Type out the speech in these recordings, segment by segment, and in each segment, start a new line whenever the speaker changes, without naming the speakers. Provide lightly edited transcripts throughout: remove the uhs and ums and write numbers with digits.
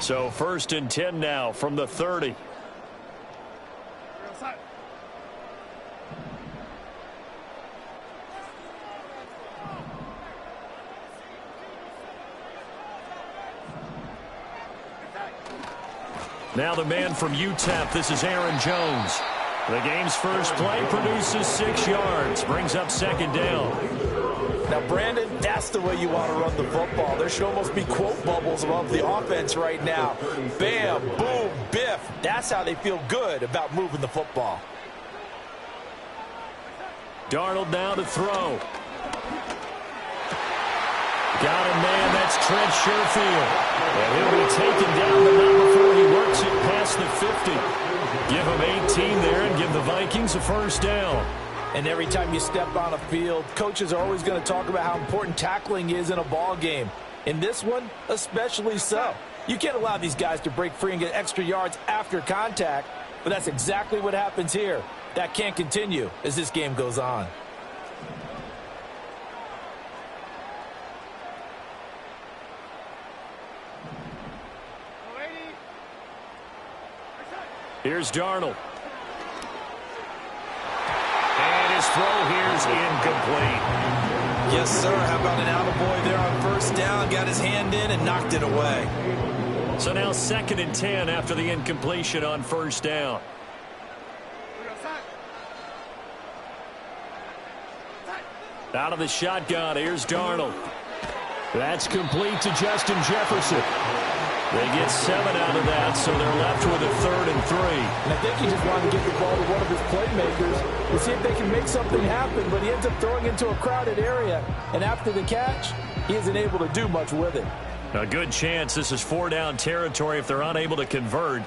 So 1st and 10 now from the 30. Now the man from UTEP, this is Aaron Jones. The game's first play produces 6 yards, brings up 2nd down.
Now, Brandon, that's the way you want to run the football. There should almost be quote bubbles above the offense right now. Bam, boom, biff. That's how they feel good about moving the football.
Darnold now to throw. Got him, man. That's Trent Sherfield. And he'll be taken down, but not before he works it past the 50. Give him 18 there and give the Vikings a 1st down.
And every time you step on a field, coaches are always going to talk about how important tackling is in a ball game. In this one, especially so. You can't allow these guys to break free and get extra yards after contact, but that's exactly what happens here. That can't continue as this game goes on.
Here's Darnold. And his throw here's incomplete.
Yes, sir. How about an attaboy there on 1st down? Got his hand in and knocked it away.
So now 2nd and 10 after the incompletion on 1st down. Out of the shotgun, here's Darnold. That's complete to Justin Jefferson. They get 7 out of that, so they're left with a 3rd and 3.
And I think he just wanted to get the ball to one of his playmakers to see if they can make something happen, but he ends up throwing into a crowded area. And after the catch, he isn't able to do much with it.
A good chance this is 4-down territory if they're unable to convert.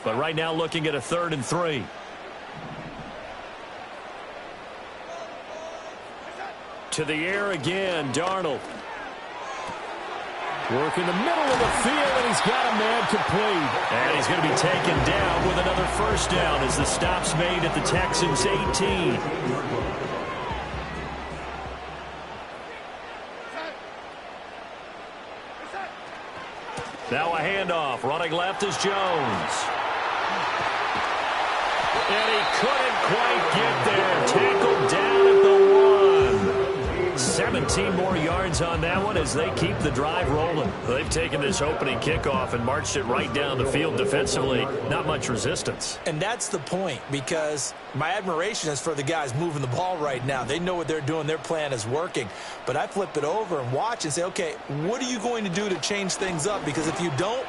But right now looking at a 3rd and 3. To the air again, Darnold. Work in the middle of the field, and he's got a man complete. And he's going to be taken down with another 1st down as the stop's made at the Texans' 18. Now a handoff. Running left is Jones. And he couldn't quite get there. Tackled down at the 1. 17 more yards on that one as they keep the drive rolling. They've taken this opening kickoff and marched it right down the field defensively. Not much resistance.
And that's the point, because my admiration is for the guys moving the ball right now. They know what they're doing. Their plan is working. But I flip it over and watch and say, okay, what are you going to do to change things up? Because if you don't...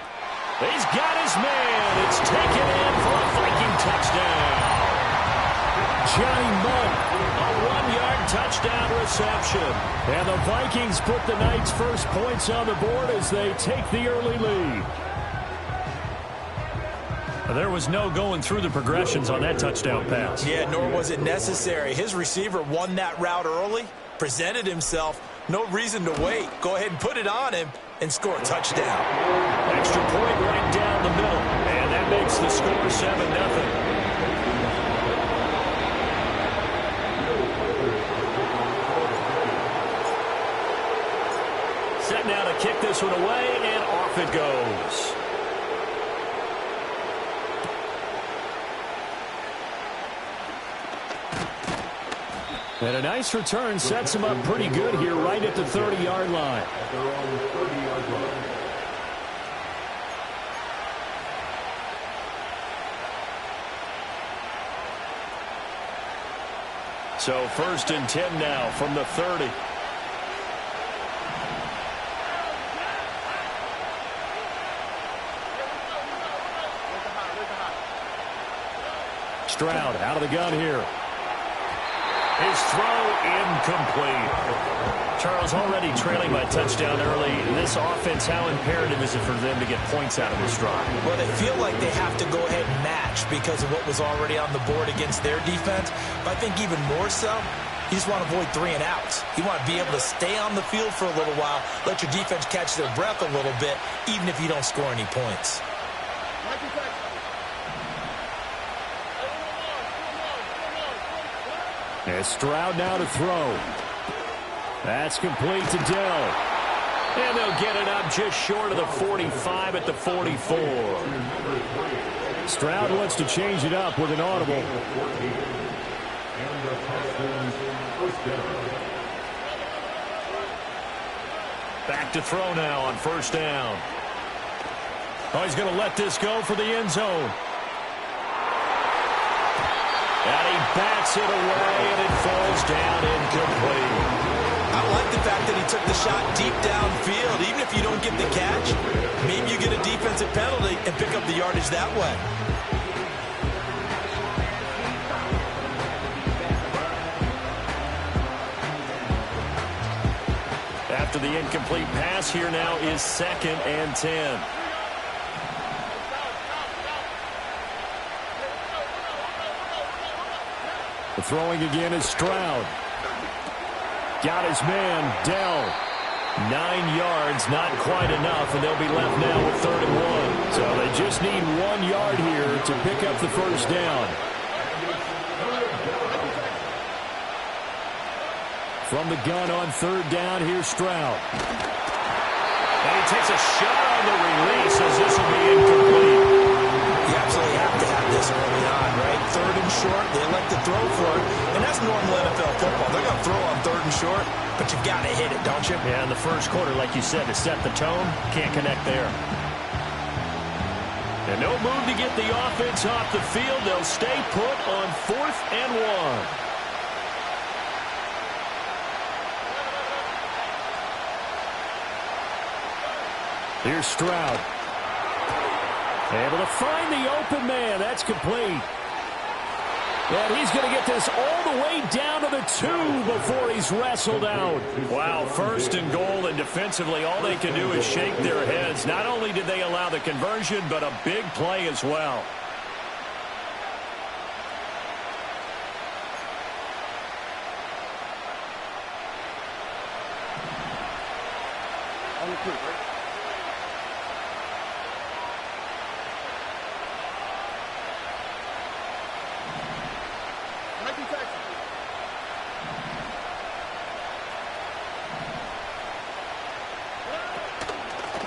He's got his man. It's taken in for a Viking touchdown. Johnny Mudd, a 1-yard touchdown reception. And the Vikings put the Knights' first points on the board as they take the early lead. There was no going through the progressions on that touchdown pass.
Yeah, nor was it necessary. His receiver won that route early, presented himself. No reason to wait. Go ahead and put it on him and score a touchdown.
Extra point right down the middle. And that makes the score 7-0. Set now to kick this one away, and off it goes. And a nice return sets him up pretty good here right at the 30-yard line. So 1st and 10 now from the 30. Stroud out of the gun here. His throw incomplete. Charles, already trailing by touchdown early. This offense, how imperative is it for them to get points out of this drive?
Well, they feel like they have to go ahead and match because of what was already on the board against their defense. But I think even more so, you just want to avoid 3 and outs. You want to be able to stay on the field for a little while, let your defense catch their breath a little bit, even if you don't score any points. And Stroud now to throw. That's complete to Dell.
And they'll get it up just short of the 45 at the 44. Stroud wants to change it up with an audible. Back to throw now on first down. Oh, he's going to let this go for the end zone. And he bats it away, and it falls down incomplete.
I like the fact that he took the shot deep downfield. Even if you don't get the catch, maybe you get a defensive penalty and pick up the yardage that way.
After the incomplete pass, here now is 2nd and 10. The throwing again is Stroud. Got his man, Dell. 9 yards, not quite enough, and they'll be left now with 3rd and 1. So they just need 1 yard here to pick up the first down. From the gun on 3rd down, here's Stroud. And he takes a shot on the release as this will be incomplete.
You absolutely have to have this early on, right? 3rd and short, they elect to throw for it, and that's normal NFL football. They're going to throw on 3rd and short, but you've got to hit it, don't you?
Yeah, in the first quarter, like you said, to set the tone, can't connect there. And no move to get the offense off the field. They'll stay put on 4th and 1. Here's Stroud. Able to find the open man. That's complete. And he's going to get this all the way down to the 2 before he's wrestled out. Wow, 1st and goal, and defensively all they can do is shake their heads. Not only did they allow the conversion, but a big play as well.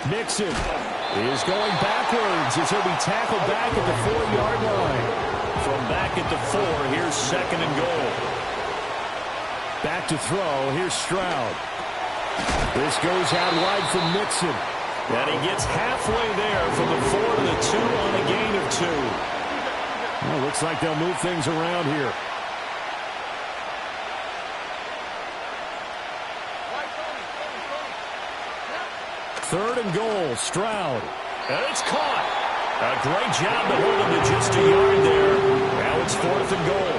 Nixon is going backwards as he'll be tackled back at the 4-yard line. From back at the 4, here's 2nd and goal. Back to throw, here's Stroud. This goes out wide from Nixon. And he gets halfway there from the 4 to the 2 on a gain of 2. Well, looks like they'll move things around here. Third and goal, Stroud. And it's caught. A great job to hold him to just a yard there. Now it's 4th and goal.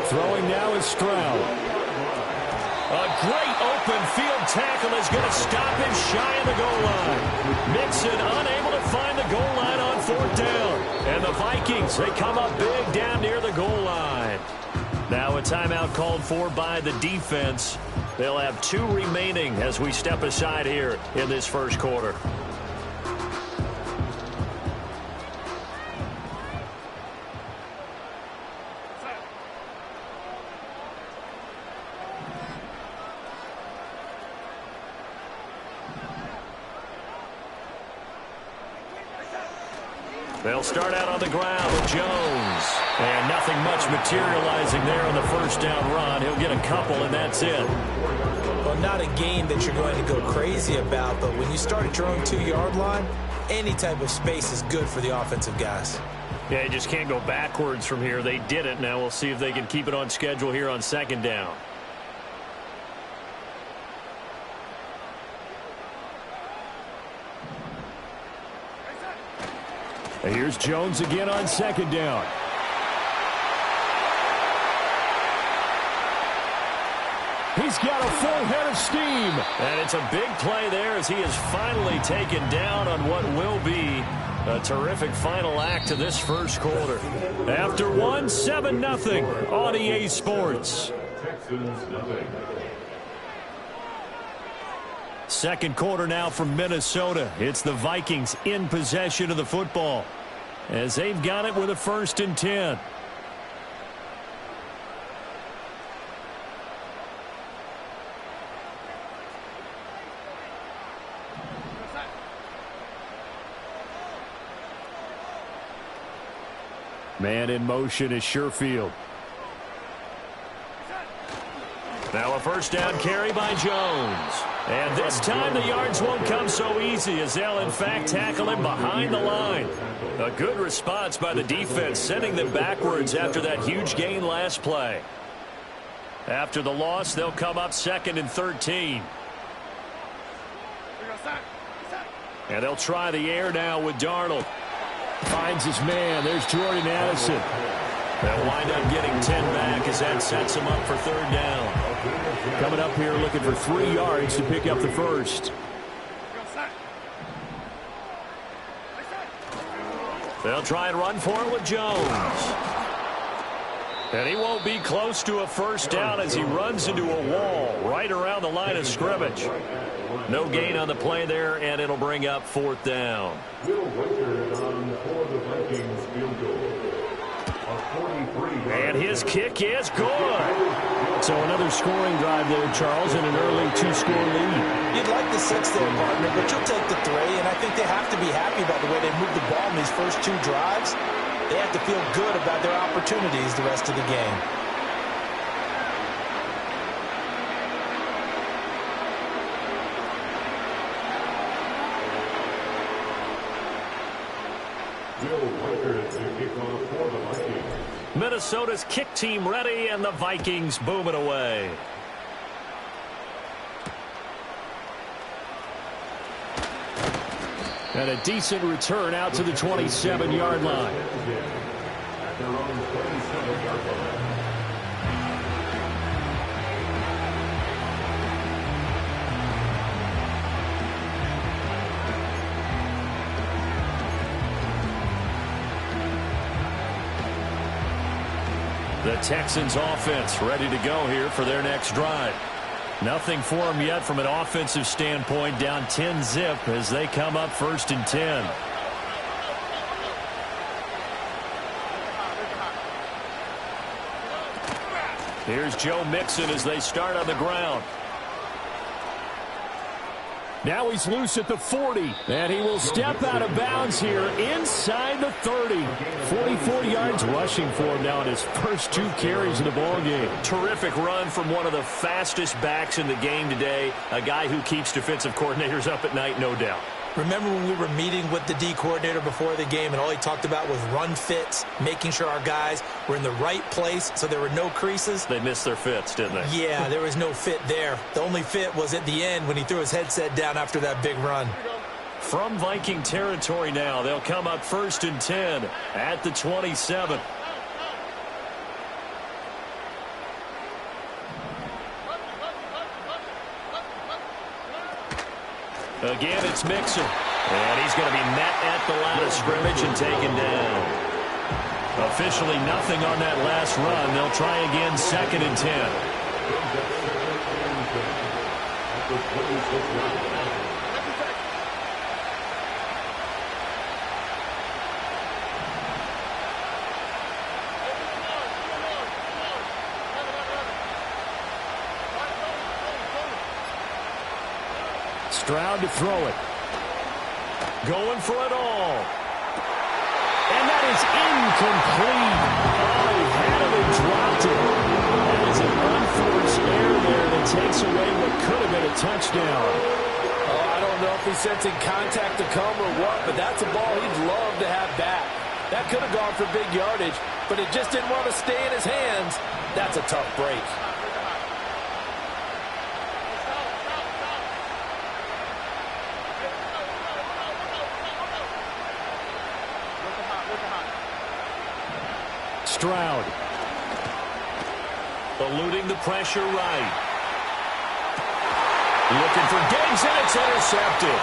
Throwing now is Stroud. A great open field tackle is going to stop him shy of the goal line. Mixon unable to find the goal line on 4th down. And the Vikings, they come up big down near the goal line. Now a timeout called for by the defense. They'll have 2 remaining as we step aside here in this first quarter. They'll start out on the ground with Jones. And nothing much materializing there on the first down run. He'll get a couple, and that's it.
Well, not a game that you're going to go crazy about, but when you start at your own 2-yard line, any type of space is good for the offensive guys.
Yeah, you just can't go backwards from here. They did it. Now we'll see if they can keep it on schedule here on 2nd down. Here's Jones again on 2nd down. He's got a full head of steam. And it's a big play there as he is finally taken down on what will be a terrific final act to this first quarter. After 1, 7-0 on EA Sports. Second quarter now from Minnesota. It's the Vikings in possession of the football as they've got it with a 1st and 10. Man in motion is Sherfield. Now a first down carry by Jones. And this time the yards won't come so easy as they'll in fact tackle him behind the line. A good response by the defense, sending them backwards after that huge gain last play. After the loss, they'll come up 2nd and 13. And they'll try the air now with Darnold. Finds his man. There's Jordan Addison. They'll wind up getting 10 back as that sets him up for 3rd down. Coming up here looking for 3 yards to pick up the first. They'll try and run for it with Jones. And he won't be close to a first down as he runs into a wall right around the line of scrimmage. No gain on the play there, and it'll bring up 4th down. And his kick is good. So another scoring drive there, Charles, and an early 2-score lead.
You'd like the 6 there, partner, but you'll take the 3, and I think they have to be happy about the way they moved the ball in these first 2 drives. They have to feel good about their opportunities the rest of the game.
Minnesota's kick team ready, and the Vikings boom it away. And a decent return out to the 27-yard line. The Texans offense ready to go here for their next drive. Nothing for them yet from an offensive standpoint, down 10-zip as they come up 1st and 10. Here's Joe Mixon as they start on the ground. Now he's loose at the 40, and he will step out of bounds here inside the 30. 44 yards rushing for him now in his first 2 carries of the ballgame. Terrific run from one of the fastest backs in the game today, a guy who keeps defensive coordinators up at night, no doubt.
Remember when we were meeting with the D coordinator before the game and all he talked about was run fits, making sure our guys were in the right place so there were no creases?
They missed their fits, didn't they?
Yeah, there was no fit there. The only fit was at the end when he threw his headset down after that big run.
From Viking territory now, they'll come up 1st and 10 at the 27. Again, it's Mixon. And he's going to be met at the line of scrimmage and taken down. Officially nothing on that last run. They'll try again 2nd and 10. Stroud to throw it. Going for it all. And that is incomplete. Oh, he had it and dropped it. That is an unforced error there that takes away what could have been a touchdown.
Oh, I don't know if he's sensing contact to come or what, but that's a ball he'd love to have back. That could have gone for big yardage, but it just didn't want to stay in his hands. That's a tough break.
Stroud. Eluding the pressure right. Looking for Diggs, and it's intercepted.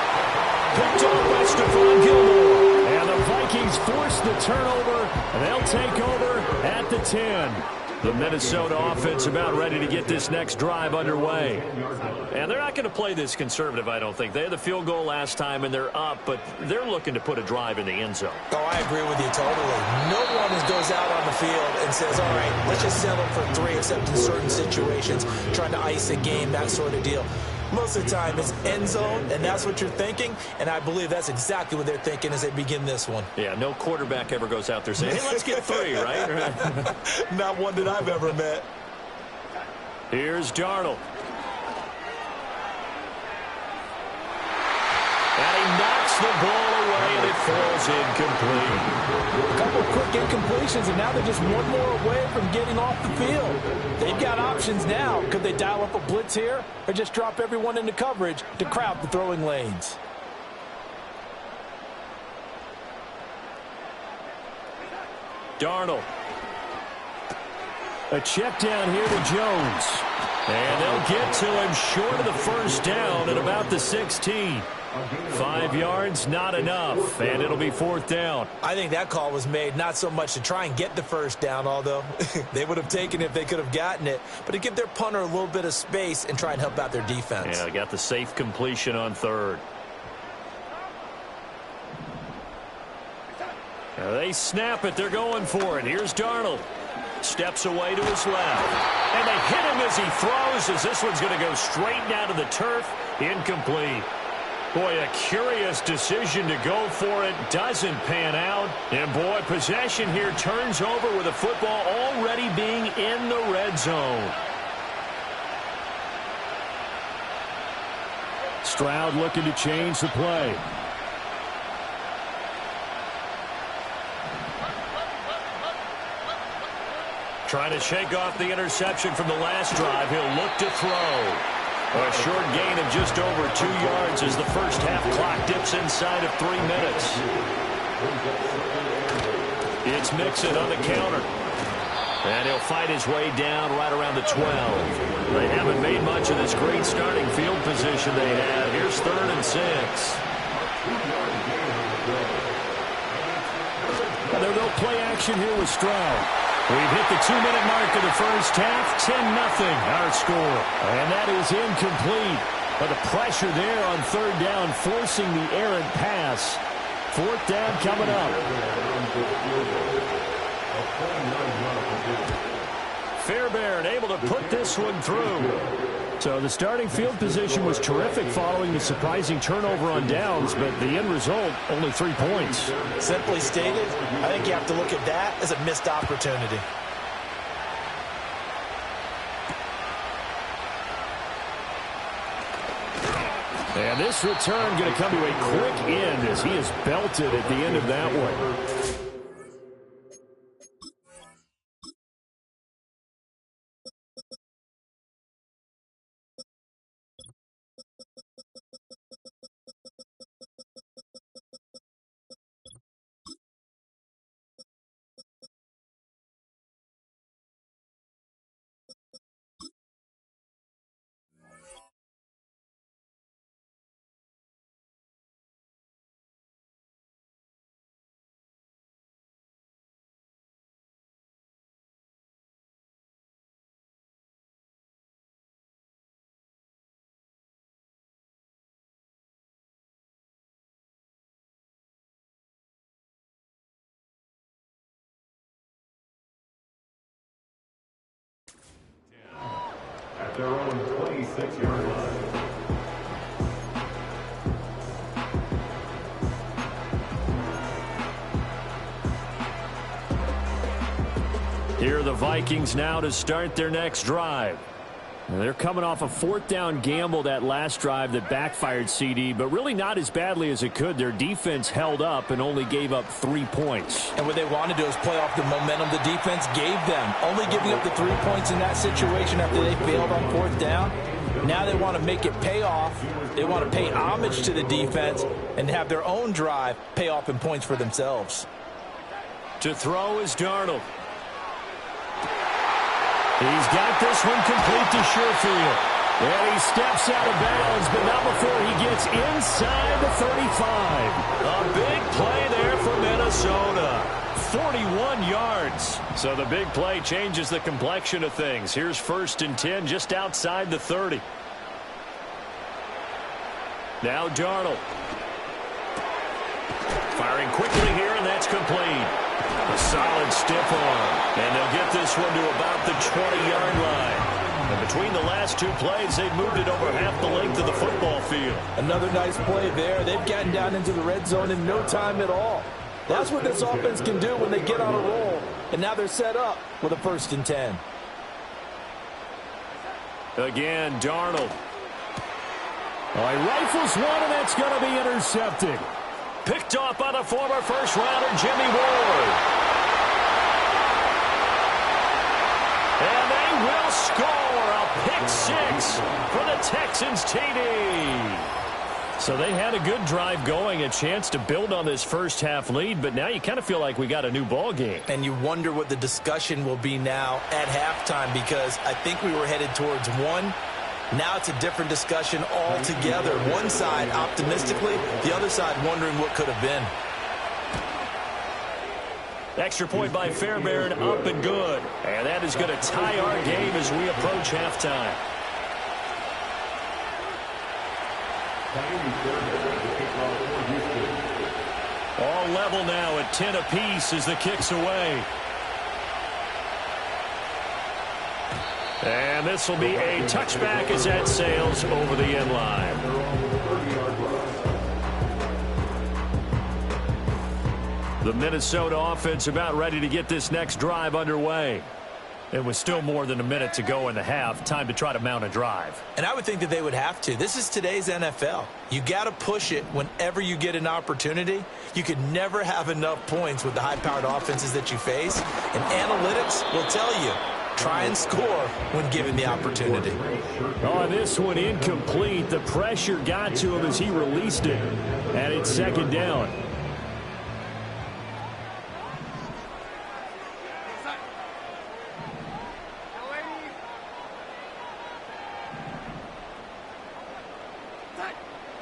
Picked off by Stephon Gilmore. And the Vikings force the turnover, and they'll take over at the 10. The Minnesota offense about ready to get this next drive underway. And they're not going to play this conservative, I don't think. They had the field goal last time, and they're up, but they're looking to put a drive in the end zone.
Oh, I agree with you totally. No one goes out on the field and says, all right, let's just settle for 3, except in certain situations, trying to ice a game, that sort of deal. Most of the time it's end zone, and that's what you're thinking, and I believe that's exactly what they're thinking as they begin this one.
Yeah, no quarterback ever goes out there saying, hey, let's get 3, right?
Not one that I've ever met.
Here's Darnold. And he knocks the ball away, and it falls incomplete.
A couple of quick incompletions, and now they're just one more away from getting off the field. They've got options now. Could they dial up a blitz here or just drop everyone into coverage to crowd the throwing lanes?
Darnold. A check down here to Jones. And they'll get to him short of the first down at about the 16. 5 yards, not enough, and it'll be 4th down.
I think that call was made not so much to try and get the first down, although they would have taken it if they could have gotten it, but to give their punter a little bit of space and try and help out their defense.
Yeah, got the safe completion on 3rd. Now they snap it. They're going for it. Here's Darnold. Steps away to his left. And they hit him as he throws, as this one's going to go straight down to the turf. Incomplete. Boy, a curious decision to go for it. Doesn't pan out. And, boy, possession here turns over with the football already being in the red zone. Stroud looking to change the play. Trying to shake off the interception from the last drive. He'll look to throw. A short gain of just over 2 yards as the first half clock dips inside of 3 minutes. It's Mixon on the counter. And he'll fight his way down right around the 12. They haven't made much of this great starting field position they have. Here's 3rd and 6. And they'll go play action here with Stroud. We've hit the 2-minute mark of the first half. 10-0 our score. And that is incomplete. But the pressure there on 3rd down, forcing the errant pass. 4th down coming up. Fairbairn able to put this one through. So the starting field position was terrific following the surprising turnover on downs, but the end result, only 3 points.
Simply stated, I think you have to look at that as a missed opportunity.
And this return going to come to a quick end as he is belted at the end of that one.
At their own 26-yard line.
Here are the Vikings now to start their next drive. And they're coming off a 4th down gamble that last drive that backfired, CD, but really not as badly as it could. Their defense held up and only gave up 3 points.
And what they want to do is play off the momentum the defense gave them. Only giving up the 3 points in that situation after they failed on 4th down. Now they want to make it pay off. They want to pay homage to the defense and have their own drive pay off in points for themselves.
To throw is Darnold. He's got this one complete to Sherfield. And he steps out of bounds, but not before he gets inside the 35. A big play there for Minnesota. 41 yards. So the big play changes the complexion of things. Here's 1st and 10 just outside the 30. Now Darnold. Firing quickly here, and that's complete. A solid stiff arm. And they'll get this one to about the 20-yard line. And between the last two plays, they've moved it over half the length of the football field.
Another nice play there. They've gotten down into the red zone in no time at all. That's what this offense can do when they get on a roll. And now they're set up with a 1st and 10.
Again, Darnold. Oh, he rifles one, and that's going to be intercepted. Picked off by the former first-rounder, Jimmy Ward. And they will score a pick 6 for the Texans TD. So they had a good drive going, a chance to build on this first-half lead, but now you kind of feel like we got a new ball game.
And you wonder what the discussion will be now at halftime, because I think we were headed towards one. Now it's a different discussion altogether. One side optimistically, the other side wondering what could have been.
Extra point by Fairbairn, up and good. And that is going to tie our game as we approach halftime. All level now at 10 apiece as the kick's away. And this will be a touchback as that sails over the end line. The Minnesota offense about ready to get this next drive underway. It was still more than a minute to go in the half. Time to try to mount a drive.
And I would think that they would have to. This is today's NFL. You got to push it whenever you get an opportunity. You could never have enough points with the high-powered offenses that you face. And analytics will tell you, try and score when given the opportunity.
Oh, this one incomplete. The pressure got to him as he released it. And it's 2nd down.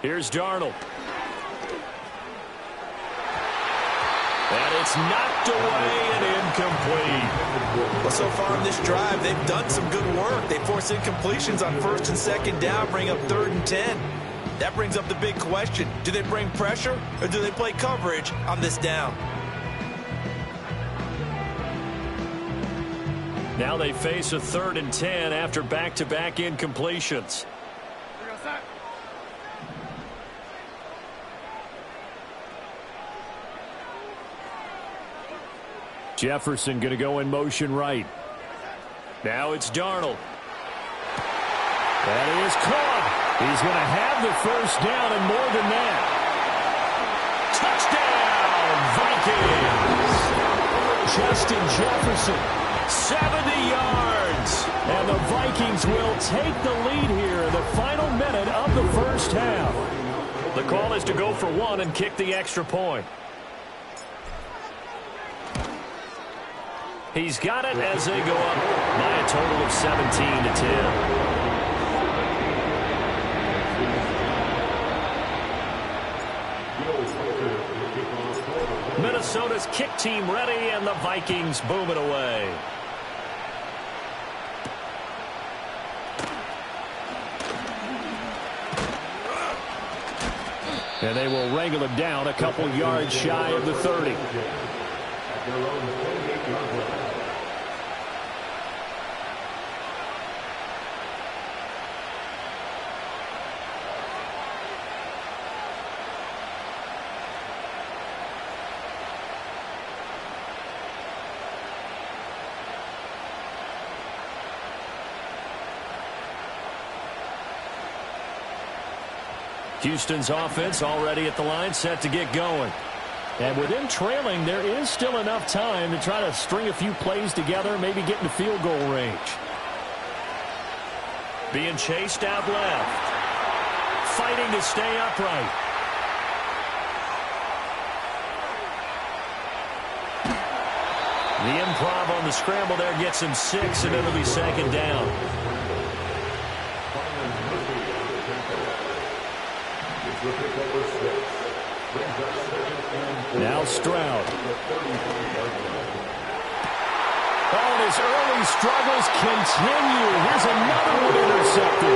Here's Darnold. And it's knocked away and incomplete.
Well, so far in this drive, they've done some good work. They force incompletions on 1st and 2nd down, bring up 3rd and 10. That brings up the big question. Do they bring pressure or do they play coverage on this down?
Now they face a 3rd and 10 after back-to-back incompletions. Jefferson going to go in motion right. Now it's Darnold. That is caught. He's going to have the 1st down and more than that. Touchdown, Vikings. Justin Jefferson, 70 yards. And the Vikings will take the lead here in the final minute of the 1st half. The call is to go for one and kick the extra point. He's got it as they go up by a total of 17-10. Minnesota's kick team ready, and the Vikings boom it away. And they will wrangle him down a couple yards shy of the 30. Houston's offense already at the line, set to get going. And with them trailing, there is still enough time to try to string a few plays together, maybe get into field goal range. Being chased out left. Fighting to stay upright. The improv on the scramble there gets him 6, and it'll be 2nd down. Now Stroud. Oh, and his early struggles continue. Here's another one intercepted.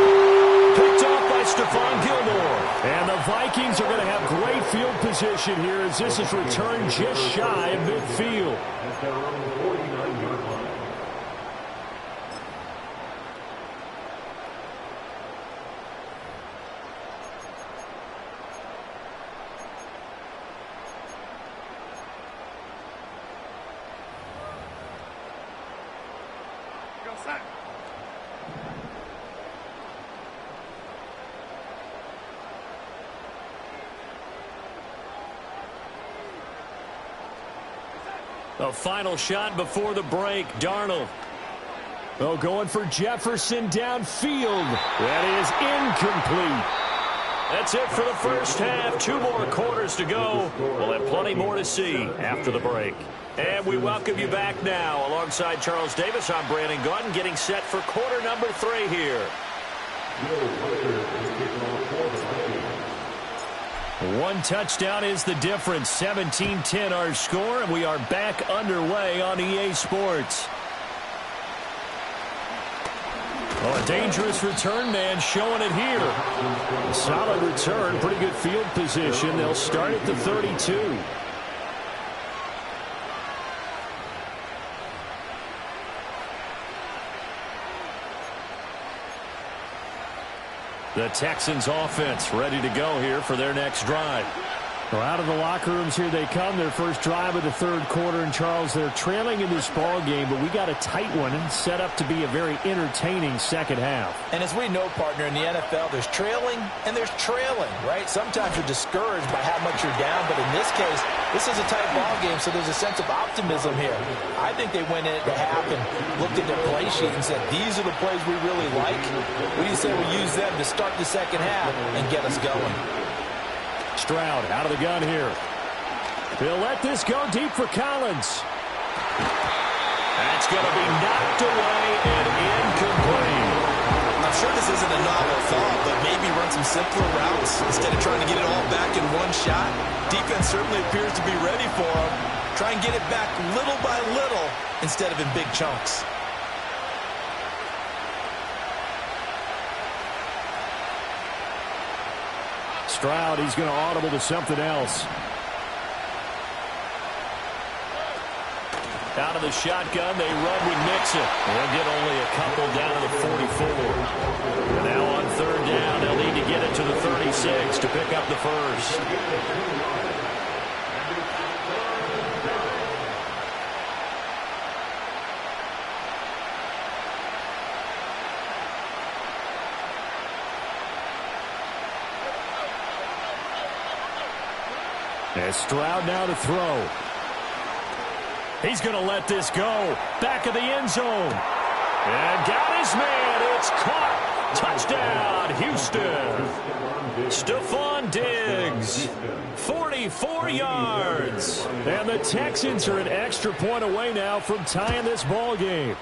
Picked off by Stephon Gilmore. And the Vikings are going to have great field position here as this is returned just shy of midfield. A final shot before the break. Darnold. Oh, going for Jefferson downfield. That is incomplete. That's it for the first half. 2 more quarters to go. We'll have plenty more to see after the break. And we welcome you back now. Alongside Charles Davis, I'm Brandon Gaudin, getting set for quarter number 3 here. One touchdown is the difference. 17-10 our score, and we are back underway on EA Sports. Oh, a dangerous return man showing it here. A solid return, pretty good field position. They'll start at the 32. The Texans offense ready to go here for their next drive. Well, out of the locker rooms here they come. Their first drive of the 3rd quarter. And, Charles, they're trailing in this ball game, but we got a tight one and set up to be a very entertaining second half.
And as we know, partner, in the NFL, there's trailing and there's trailing, right? Sometimes you're discouraged by how much you're down, but in this case, this is a tight ball game, so there's a sense of optimism here. I think they went in at the half and looked at their play sheet and said, these are the plays we really like. We say we use them to start the second half and get us going.
Stroud out of the gun here. He'll let this go deep for Collins. That's going to be knocked away and incomplete.
I'm sure this isn't a novel thought, but maybe run some simpler routes instead of trying to get it all back in one shot. Defense certainly appears to be ready for him. Try and get it back little by little instead of in big chunks.
Stroud, he's going to audible to something else. Out of the shotgun, they run with Mixon. They'll get only a couple down to the 44. And now on 3rd down, they'll need to get it to the 36 to pick up the first. And Stroud now to throw. He's going to let this go. Back of the end zone. And got his man. It's caught. Touchdown, Houston. Stephon Diggs. 44 yards. And the Texans are an extra point away now from tying this ball game.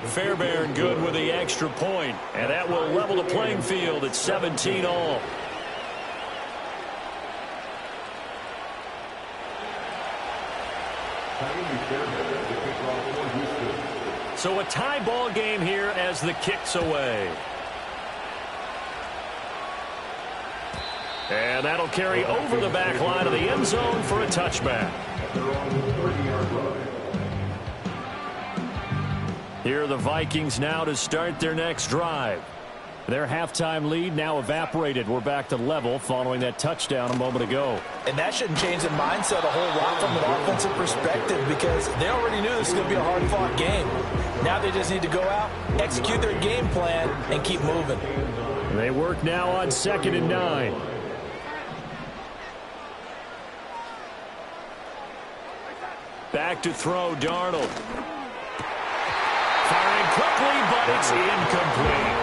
Fairbairn good with the extra point. And that will level the playing field at 17 all. So a tie ball game here as the kick's away. And that'll carry over the back line of the end zone for a touchback. Here are the Vikings now to start their next drive. Their halftime lead now evaporated. We're back to level following that touchdown a moment ago.
And that shouldn't change the mindset a whole lot from an offensive perspective because they already knew this was going to be a hard-fought game. Now they just need to go out, execute their game plan, and keep moving.
They work now on 2nd and 9. Back to throw, Darnold. Firing quickly, but it's incomplete.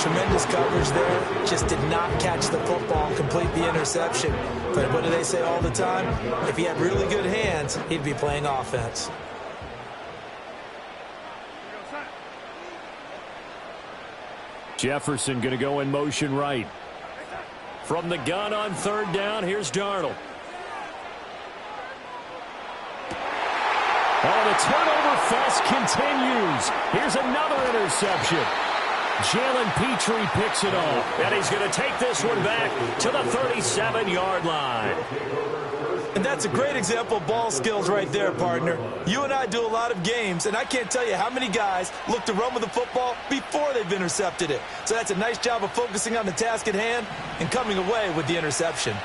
Tremendous coverage there. Just did not catch the football and complete the interception. But what do they say all the time? If he had really good hands, he'd be playing offense.
Jefferson going to go in motion right. From the gun on 3rd down, here's Darnold. Oh, the turnover fest continues. Here's another interception. Jalen Petrie picks it off. And he's going to take this one back to the 37-yard line.
And that's a great example of ball skills right there, partner. You and I do a lot of games, and I can't tell you how many guys look to run with the football before they've intercepted it. So that's a nice job of focusing on the task at hand and coming away with the interception.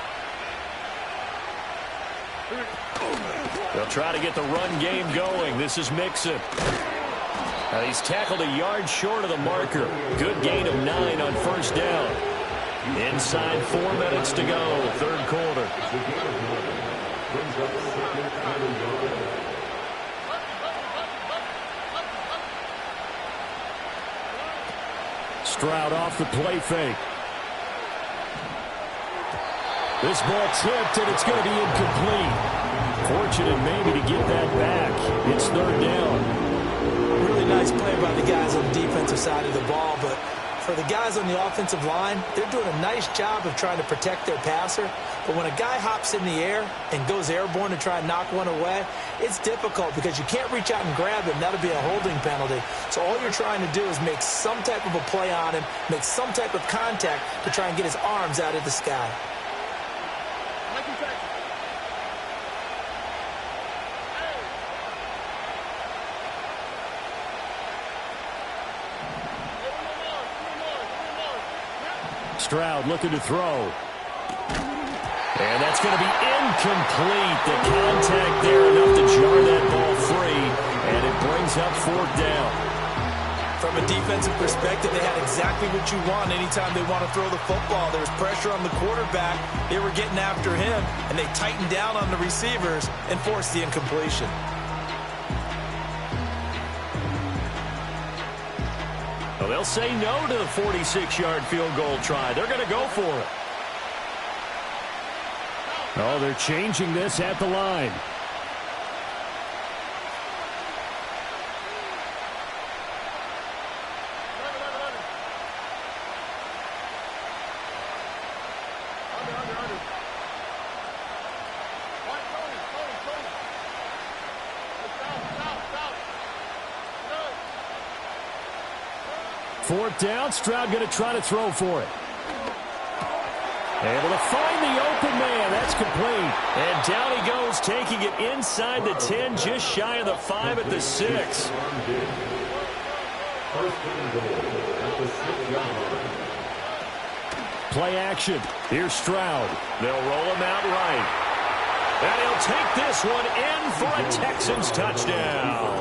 They'll try to get the run game going. This is Mixon. He's tackled a yard short of the marker. Good gain of 9 on first down. Inside 4 minutes to go, third quarter. Stroud off the play fake. This ball tipped, and it's going to be incomplete. Fortunate maybe to get that back. It's third down.
Really nice play by the guys on the defensive side of the ball, but for the guys on the offensive line, they're doing a nice job of trying to protect their passer. But when a guy hops in the air and goes airborne to try and knock one away, it's difficult because you can't reach out and grab him. That'll be a holding penalty. So all you're trying to do is make some type of a play on him, make some type of contact to try and get his arms out of the sky.
Stroud looking to throw. And that's going to be incomplete. The contact there enough to jar that ball free, and it brings up fourth down.
From a defensive perspective, they had exactly what you want anytime they want to throw the football. There was pressure on the quarterback. They were getting after him, and they tightened down on the receivers and forced the incompletion.
Well, they'll say no to the 46-yard field goal try. They're going to go for it. Oh, they're changing this at the line. Fourth down, Stroud going to try to throw for it. Able to find the open man. That's complete. And down he goes, taking it inside the 10, just shy of the 5 at the 6. Play action. Here's Stroud. They'll roll him out right. And he'll take this one in for a Texans touchdown.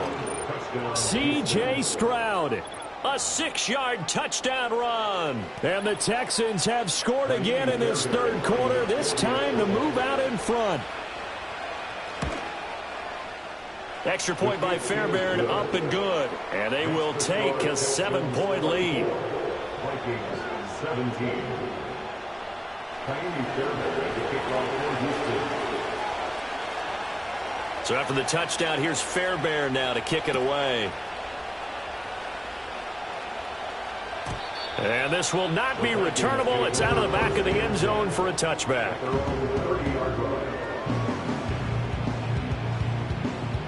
C.J. Stroud. A 6-yard touchdown run. And the Texans have scored again in this third quarter, this time to move out in front. Extra point by Fairbairn, up and good. And they will take a 7-point lead.
Vikings 17.
So after the touchdown, here's Fairbairn now to kick it away. And this will not be returnable. It's out of the back of the end zone for a touchback.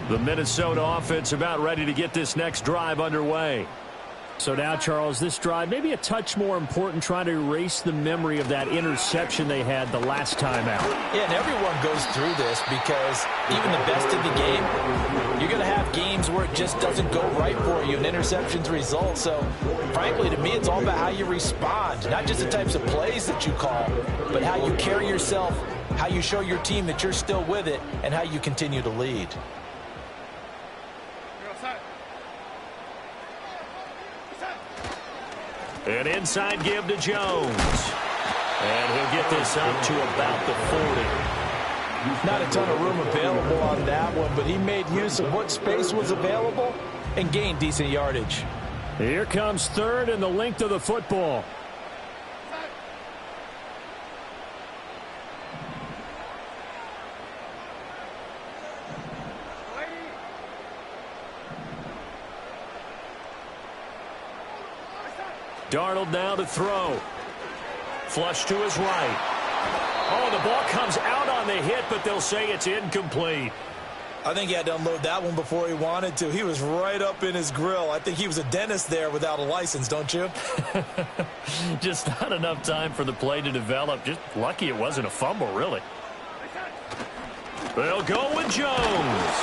The Minnesota offense about ready to get this next drive underway. So now, Charles, this drive maybe a touch more important, trying to erase the memory of that interception they had the last time out.
Yeah, and everyone goes through this because even the best in the game, you're going to have games where it just doesn't go right for you and interceptions result. So, frankly, to me, it's all about how you respond, not just the types of plays that you call, but how you carry yourself, how you show your team that you're still with it, and how you continue to lead.
An inside give to Jones. And he'll get this up to about the 40.
Not a ton of room available on that one, but he made use of what space was available and gained decent yardage.
Here comes third and the length of the football. Darnold now to throw. Flush to his right. Oh, the ball comes out on the hit, but they'll say it's incomplete.
I think he had to unload that one before he wanted to. He was right up in his grill. I think he was a dentist there without a license, don't you?
Just not enough time for the play to develop. Just lucky it wasn't a fumble, really. They'll go with Jones.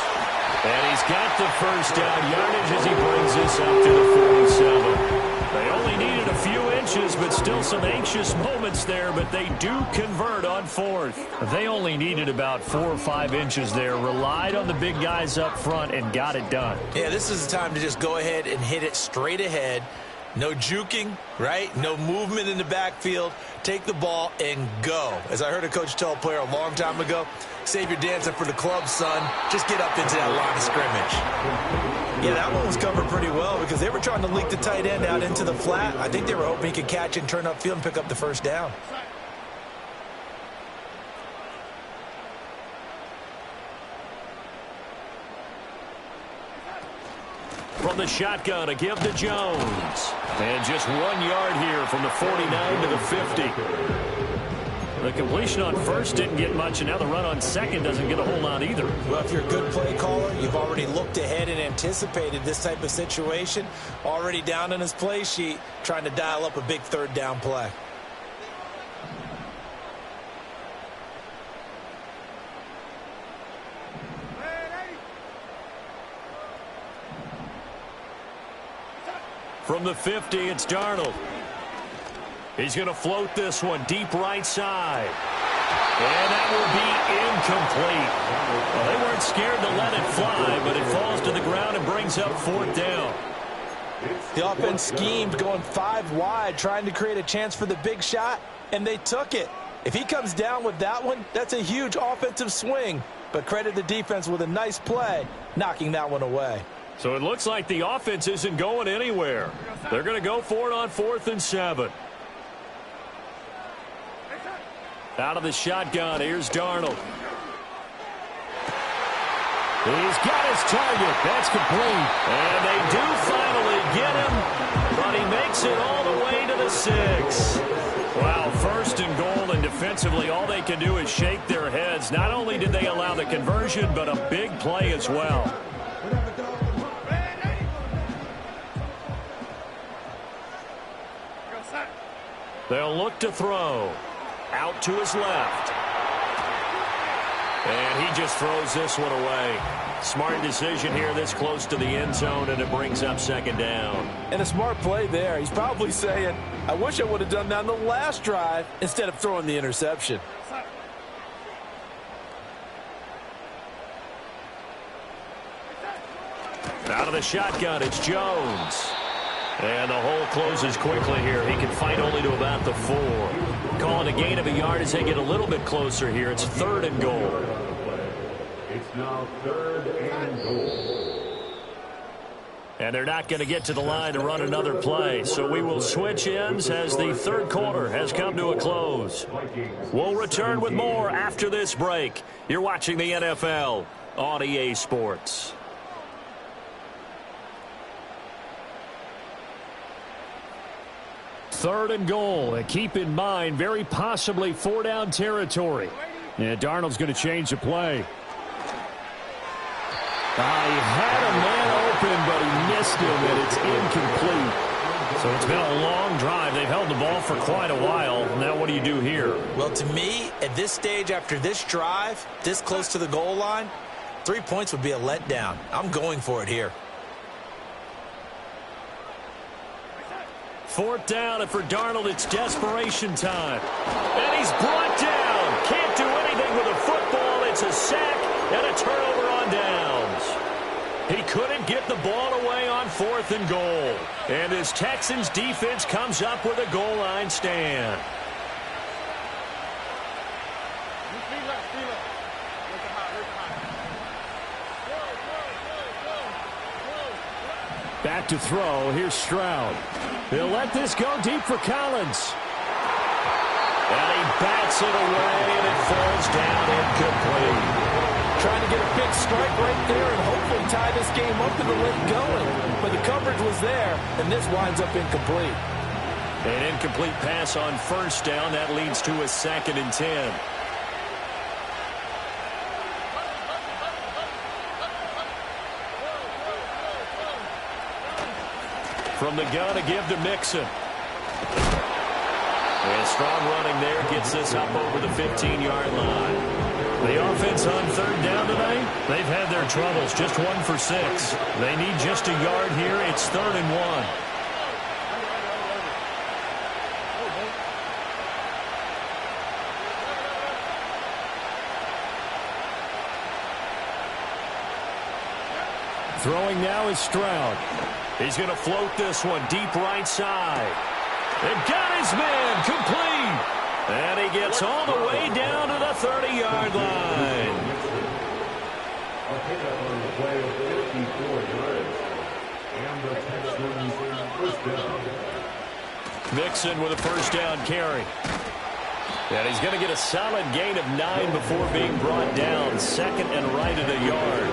And he's got the first down yardage as he brings this up to the 47. They only needed a few inches, but still some anxious moments there, but they do convert on fourth. They only needed about 4 or 5 inches there, relied on the big guys up front, and got it done.
Yeah, this is the time to just go ahead and hit it straight ahead. No juking, right? No movement in the backfield. Take the ball and go. As I heard a coach tell a player a long time ago, save your dancing for the club, son. Just get up into that line of scrimmage.
Yeah, that one was covered pretty well because they were trying to leak the tight end out into the flat. I think they were hoping he could catch it and turn upfield and pick up the first down.
From the shotgun, a give to Jones. And just 1 yard here from the 49 to the 50. The completion on first didn't get much, and now the run on second doesn't get a whole lot either.
Well, if you're a good play caller, you've already looked ahead and anticipated this type of situation. Already down in his play sheet, trying to dial up a big third down play.
From the 50, it's Darnold. He's going to float this one deep right side. And that will be incomplete. Well, they weren't scared to let it fly, but it falls to the ground and brings up fourth down.
The offense schemed going 5 wide, trying to create a chance for the big shot, and they took it. If he comes down with that one, that's a huge offensive swing. But credit the defense with a nice play, knocking that one away.
So it looks like the offense isn't going anywhere. They're going to go for it on 4th and 7. Out of the shotgun, here's Darnold. He's got his target. That's complete. And they do finally get him, but he makes it all the way to the 6. Wow, 1st and goal, and defensively all they can do is shake their heads. Not only did they allow the conversion, but a big play as well. They'll look to throw. Out to his left. And he just throws this one away. Smart decision here this close to the end zone, and it brings up 2nd down.
And a smart play there. He's probably saying, I wish I would have done that on the last drive instead of throwing the interception.
Out of the shotgun, it's Jones. And the hole closes quickly here. He can fight only to about the 4. Calling a gain of a yard as they get a little bit closer here. It's 3rd and goal.
It's now 3rd and goal.
And they're not going to get to the line to run another play. So we will switch ends as the 3rd quarter has come to a close. We'll return with more after this break. You're watching the NFL on EA Sports. 3rd and goal. And keep in mind, very possibly 4-down territory. And Darnold's going to change the play. He had a man open, but he missed him, and it's incomplete. So it's been a long drive. They've held the ball for quite a while. Now what do you do here?
Well, to me, at this stage, after this drive, this close to the goal line, 3 points would be a letdown. I'm going for it here.
4th down, and for Darnold, it's desperation time. And he's brought down. Can't do anything with a football. It's a sack and a turnover on downs. He couldn't get the ball away on 4th and goal. And his Texans defense comes up with a goal line stand. Back to throw. Here's Stroud. He'll let this go deep for Collins. And he bats it away, and it falls down incomplete.
Trying to get a big strike right there and hopefully tie this game up in the late going. But the coverage was there, and this winds up incomplete.
An incomplete pass on 1st down. That leads to a 2nd and 10. From the gun, a give to Mixon. And strong running there gets this up over the 15-yard line. The offense on 3rd down tonight, they've had their troubles. Just 1 for 6. They need just a yard here. It's 3rd and 1. Throwing now is Stroud. He's going to float this one deep right side. And got his man complete. And he gets all the way down to the 30-yard line.
A pickup on the play of 54 yards. And the Texans first down.
Mixon with a first down carry. And he's going to get a solid gain of 9 before being brought down. Second and right at a yard.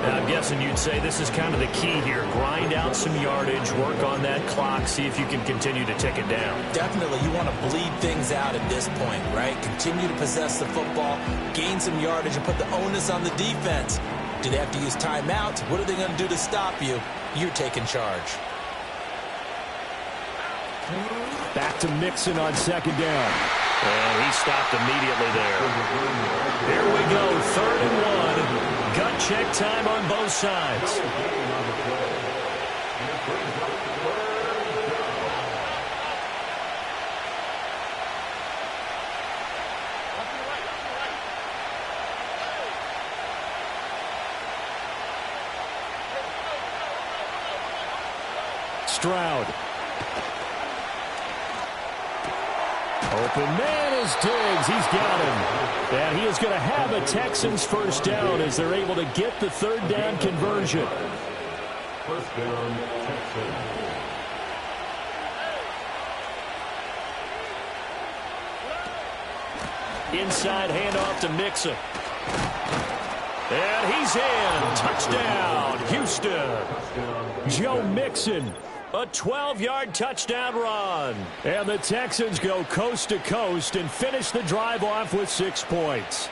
Now, I'm guessing you'd say this is kind of the key here. Grind out some yardage, work on that clock, see if you can continue to tick it down.
Definitely, you want to bleed things out at this point, right? Continue to possess the football, gain some yardage, and put the onus on the defense. Do they have to use timeouts? What are they going to do to stop you? You're taking charge.
Back to Mixon on second down. And he stopped immediately there. Here we go, 3rd and 1. Gut check time on both sides. Stroud. Open man is Diggs. He's got him. And he is going to have a Texans first down as they're able to get the 3rd down conversion.
First down, Texans.
Inside handoff to Mixon. And he's in. Touchdown, Houston. Joe Mixon. A 12-yard touchdown run. And the Texans go coast to coast and finish the drive off with 6 points.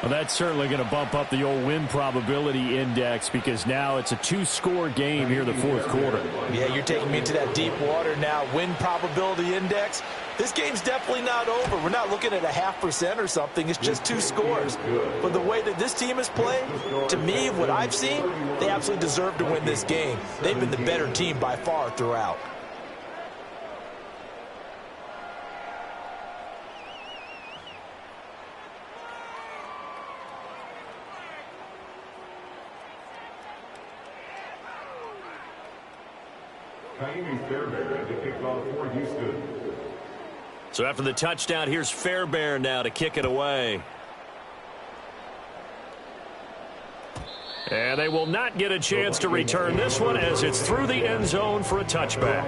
Well, that's certainly going to bump up the old win probability index because now it's a 2-score game here in the 4th quarter.
Yeah, you're taking me into that deep water now. Win probability index. This game's definitely not over. We're not looking at a 0.5% or something. It's just 2 scores. But the way that this team has played, to me, what I've seen, they absolutely deserve to win this game. They've been the better team by far throughout.
Fairbairn at the kickoff for Houston.
So after the touchdown, here's Fairbairn now to kick it away. And they will not get a chance to return this one as it's through the end zone for a touchback.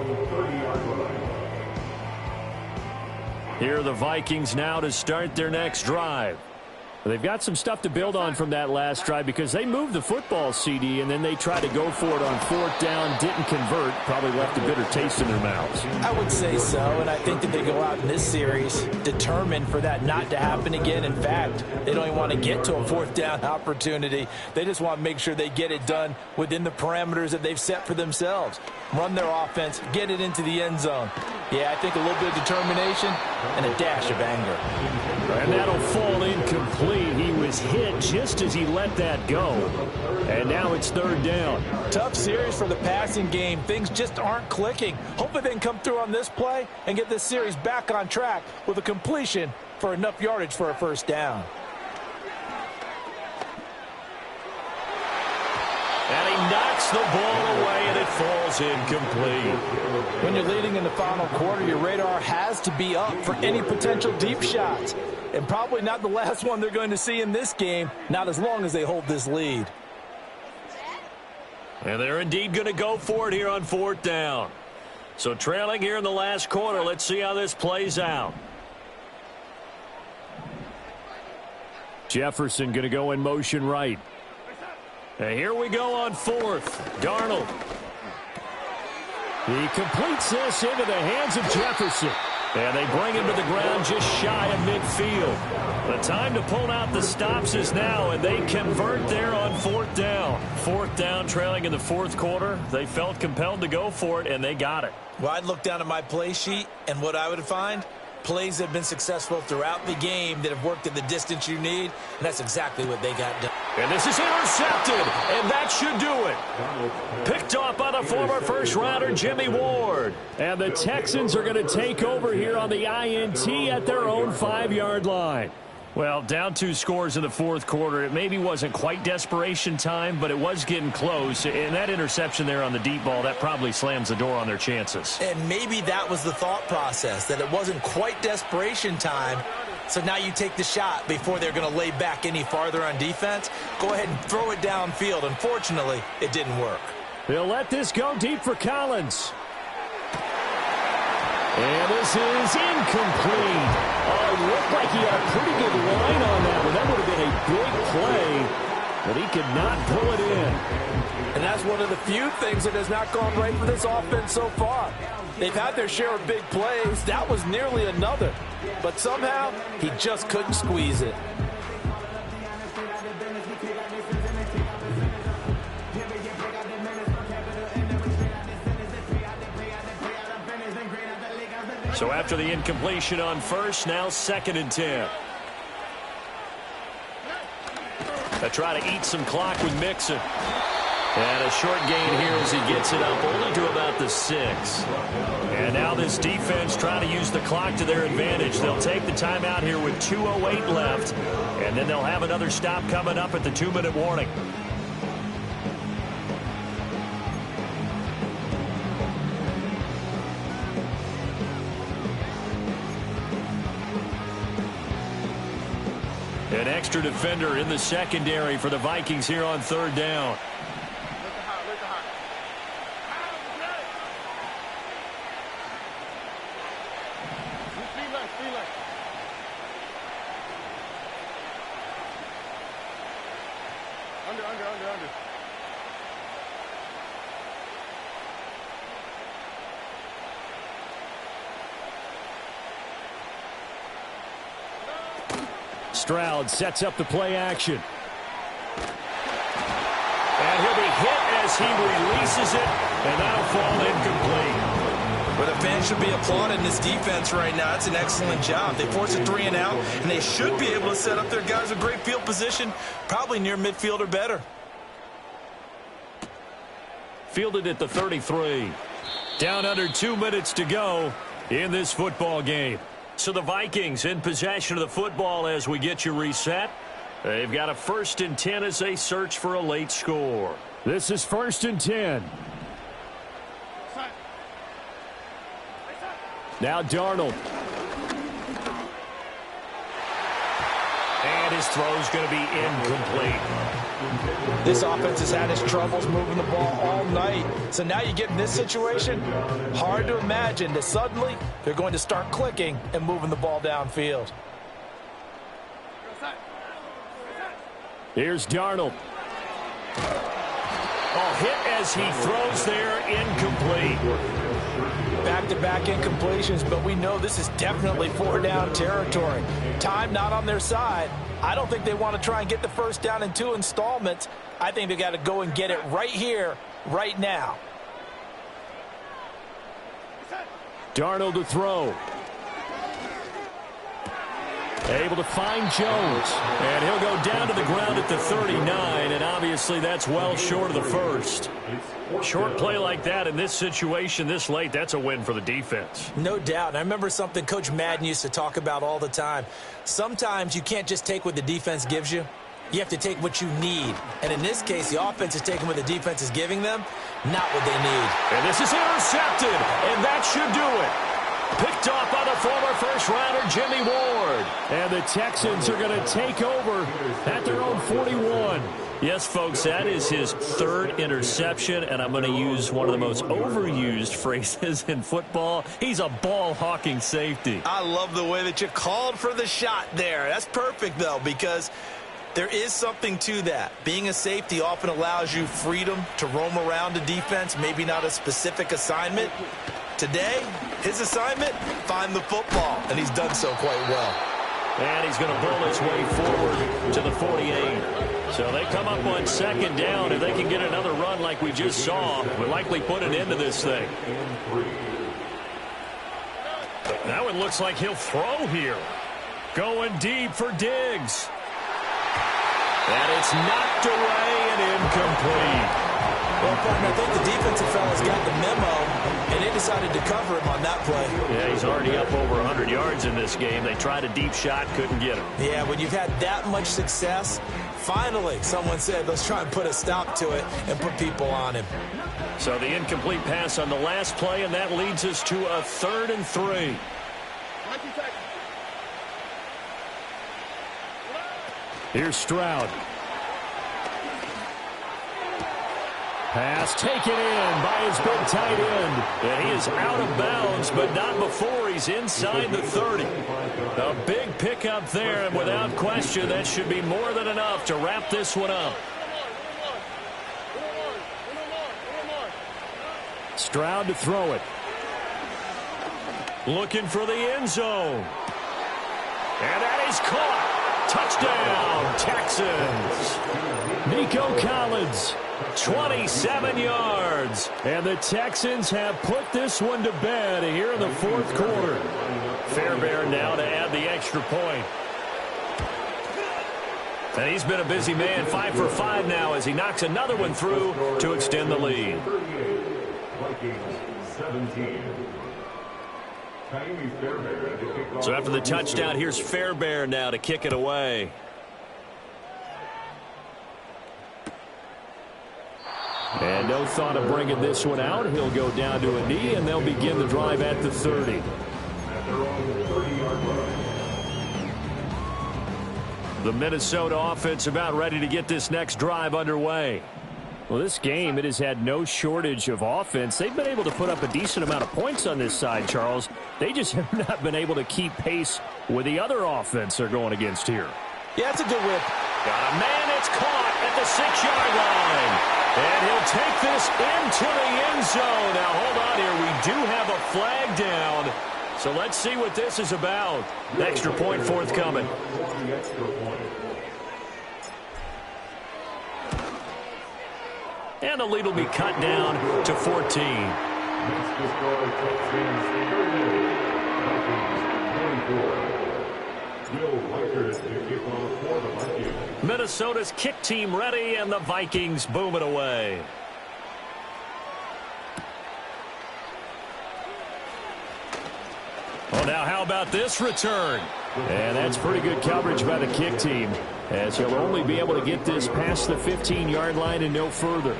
Here are the Vikings now to start their next drive. They've got some stuff to build on from that last drive because they moved the football, CD, and then they tried to go for it on 4th down, didn't convert, probably left a bitter taste in their mouths.
I would say so, and I think that they go out in this series determined for that not to happen again. In fact, they don't even want to get to a 4th down opportunity. They just want to make sure they get it done within the parameters that they've set for themselves. Run their offense, get it into the end zone. Yeah, I think a little bit of determination and a dash of anger.
And that'll fall incomplete. He was hit just as he let that go. And now it's 3rd down.
Tough series for the passing game. Things just aren't clicking. Hopefully they can come through on this play and get this series back on track with a completion for enough yardage for a first down.
And he knocks the ball away, and it falls incomplete.
When you're leading in the final quarter, your radar has to be up for any potential deep shots. And probably not the last one they're going to see in this game, not as long as they hold this lead.
And they're indeed going to go for it here on 4th down. So trailing here in the last quarter, let's see how this plays out. Jefferson going to go in motion right. And here we go on 4th. Darnold. He completes this into the hands of Jefferson. And they bring him to the ground just shy of midfield. The time to pull out the stops is now, and they convert there on 4th down. 4th down, trailing in the 4th quarter. They felt compelled to go for it, and they got it.
Well, I'd look down at my play sheet, and what I would find, plays that have been successful throughout the game that have worked at the distance you need, and that's exactly what they got done.
And this is intercepted, and that should do it. Picked off by the former first-rounder Jimmy Ward. And the Texans are going to take over here on the INT at their own 5-yard line. Well, down 2 scores in the fourth quarter. It maybe wasn't quite desperation time, but it was getting close. And that interception there on the deep ball, that probably slams the door on their chances.
And maybe that was the thought process, that it wasn't quite desperation time. So now you take the shot before they're going to lay back any farther on defense. Go ahead and throw it downfield. Unfortunately, it didn't work.
They'll let this go deep for Collins. And this is incomplete. Oh, it looked like he had a pretty good line on that one. That would have been a big play, but he could not pull it in.
And that's one of the few things that has not gone right for this offense so far. They've had their share of big plays. That was nearly another. But somehow, he just couldn't squeeze it.
So after the incompletion on first, now 2nd and 10. They try to eat some clock with Mixon. And a short gain here as he gets it up only to about the 6. And now this defense trying to use the clock to their advantage. They'll take the timeout here with 2:08 left. And then they'll have another stop coming up at the 2-minute warning. An extra defender in the secondary for the Vikings here on 3rd down.
Under.
Stroud sets up the play action. And he'll be hit as he releases it, and that'll fall incomplete.
Where the fans should be applauding this defense right now. It's an excellent job. They force a 3 and out, and they should be able to set up their guys with great field position, probably near midfield or better.
Fielded at the 33. Down under 2 minutes to go in this football game. So the Vikings in possession of the football as we get you reset. They've got a 1st and 10 as they search for a late score. This is 1st and 10. Now Darnold. And his throw's going to be incomplete.
This offense has had its troubles moving the ball all night. So now you get in this situation, hard to imagine that suddenly they're going to start clicking and moving the ball downfield.
Here's Darnold. Oh, hit as he throws there, incomplete.
Back-to-back incompletions, but we know this is definitely 4-down territory. Time not on their side. I don't think they want to try and get the 1st down in 2 installments. I think they got to go and get it right here, right now.
Darnold to throw. Able to find Jones. And he'll go down to the ground at the 39, and obviously that's well short of the 1st. Short play like that in this situation this late, that's a win for the defense.
No doubt. And I remember something Coach Madden used to talk about all the time. Sometimes you can't just take what the defense gives you. You have to take what you need. And in this case, the offense is taking what the defense is giving them, not what they need.
And this is intercepted, and that should do it. Picked off by the former 1st-rounder Jimmy Ward. And the Texans are going to take over at their own 41. Yes, folks, that is his 3rd interception, and I'm going to use one of the most overused phrases in football. He's a ball-hawking safety.
I love the way that you called for the shot there. That's perfect, though, because there is something to that. Being a safety often allows you freedom to roam around the defense, maybe not a specific assignment. Today, his assignment, find the football, and he's done so quite well.
And he's going to bull his way forward to the 48. So they come up on 2nd down. If they can get another run like we just saw, we'll likely put an end to this thing. That one looks like he'll throw here. Going deep for Diggs. And it's knocked away and incomplete.
Well, partner, I think the defensive fellas got the memo, and they decided to cover him on that play.
Yeah, he's already up over 100 yards in this game. They tried a deep shot, couldn't get him.
Yeah, when you've had that much success, finally someone said, let's try and put a stop to it and put people on him.
So the incomplete pass on the last play, and that leads us to a 3rd and 3. Here's Stroud. Pass taken in by his big tight end. And he is out of bounds, but not before he's inside the 30. A big pickup there, and without question, that should be more than enough to wrap this one up. Stroud to throw it. Looking for the end zone. And that is caught. Touchdown, Texans. Nico Collins, 27 yards. And the Texans have put this one to bed here in the 4th quarter. Fairbairn now to add the extra point. And he's been a busy man, 5 for 5 now as he knocks another one through to extend the lead. So after the touchdown, here's Fairbairn now to kick it away. And no thought of bringing this one out. He'll go down to a knee, and they'll begin the drive at the 30. The Minnesota offense about ready to get this next drive underway. Well, this game, it has had no shortage of offense. They've been able to put up a decent amount of points on this side, Charles. They just have not been able to keep pace with the other offense they're going against here.
Yeah, it's a good whip.
Got a man, it's caught at the 6-yard line. And he'll take this into the end zone. Now, hold on here. We do have a flag down. So let's see what this is about. Extra point forthcoming. And the lead will be cut down to 14. Minnesota's kick team ready, and the Vikings boom it away. Well, now how about this return? And that's pretty good coverage by the kick team, as he'll only be able to get this past the 15-yard line and no further.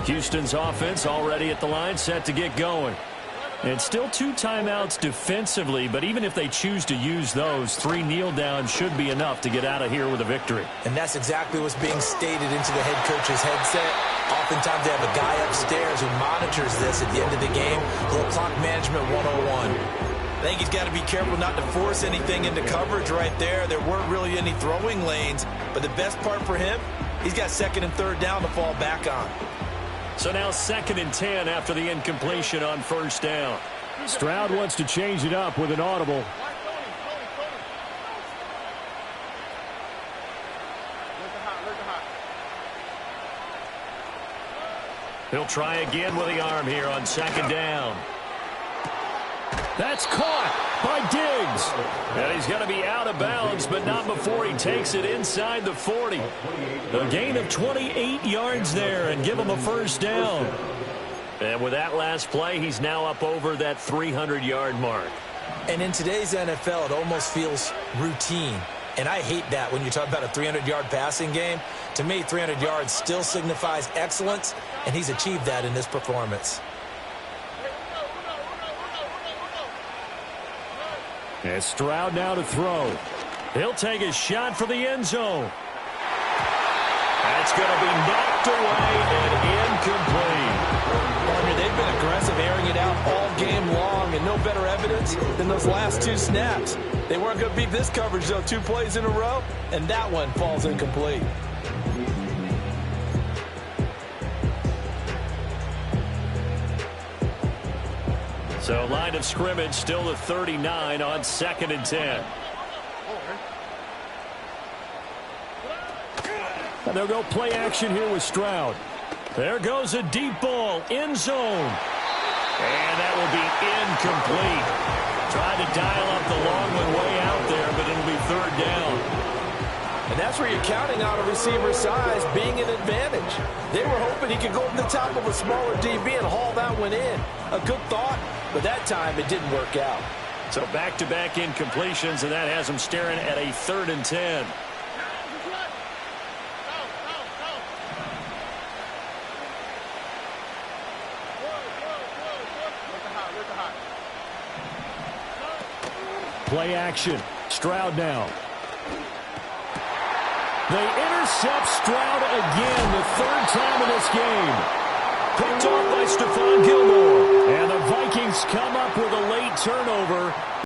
Houston's offense already at the line, set to get going. And still 2 timeouts defensively, but even if they choose to use those, 3 kneel downs should be enough to get out of here with a victory.
And that's exactly what's being stated into the head coach's headset. Oftentimes they have a guy upstairs who monitors this at the end of the game. A little clock management 101. I think he's got to be careful not to force anything into coverage right there. There weren't really any throwing lanes, but the best part for him, he's got 2nd and 3rd down to fall back on.
So now 2nd and 10 after the incompletion on 1st down. Stroud wants to change it up with an audible. He'll try again with the arm here on 2nd down. That's caught by Diggs. And he's going to be out of bounds, but not before he takes it inside the 40. A gain of 28 yards there and give him a 1st down. And with that last play, he's now up over that 300-yard mark.
And in today's NFL, it almost feels routine. And I hate that when you talk about a 300-yard passing game. To me, 300 yards still signifies excellence, and he's achieved that in this performance.
And Stroud now to throw. He'll take a shot for the end zone. That's going to be knocked away and incomplete.
Partner, they've been aggressive, airing it out all game long, and no better evidence than those last 2 snaps. They weren't going to beat this coverage, though, 2 plays in a row, and that one falls incomplete.
So line of scrimmage still the 39 on 2nd and 10. And they'll go play action here with Stroud. There goes a deep ball, end zone. And that will be incomplete. Tried to dial up the long one way out there, but it'll be third down.
And that's where you're counting on a receiver's size being an advantage. They were hoping he could go over the top of a smaller DB and haul that one in. A good thought, but that time it didn't work out.
So back-to-back incompletions, and that has them staring at a 3rd and 10. Play action. Stroud now. They intercept Stroud again, the 3rd time in this game. Picked off by Stephon Gilmore. And the Vikings come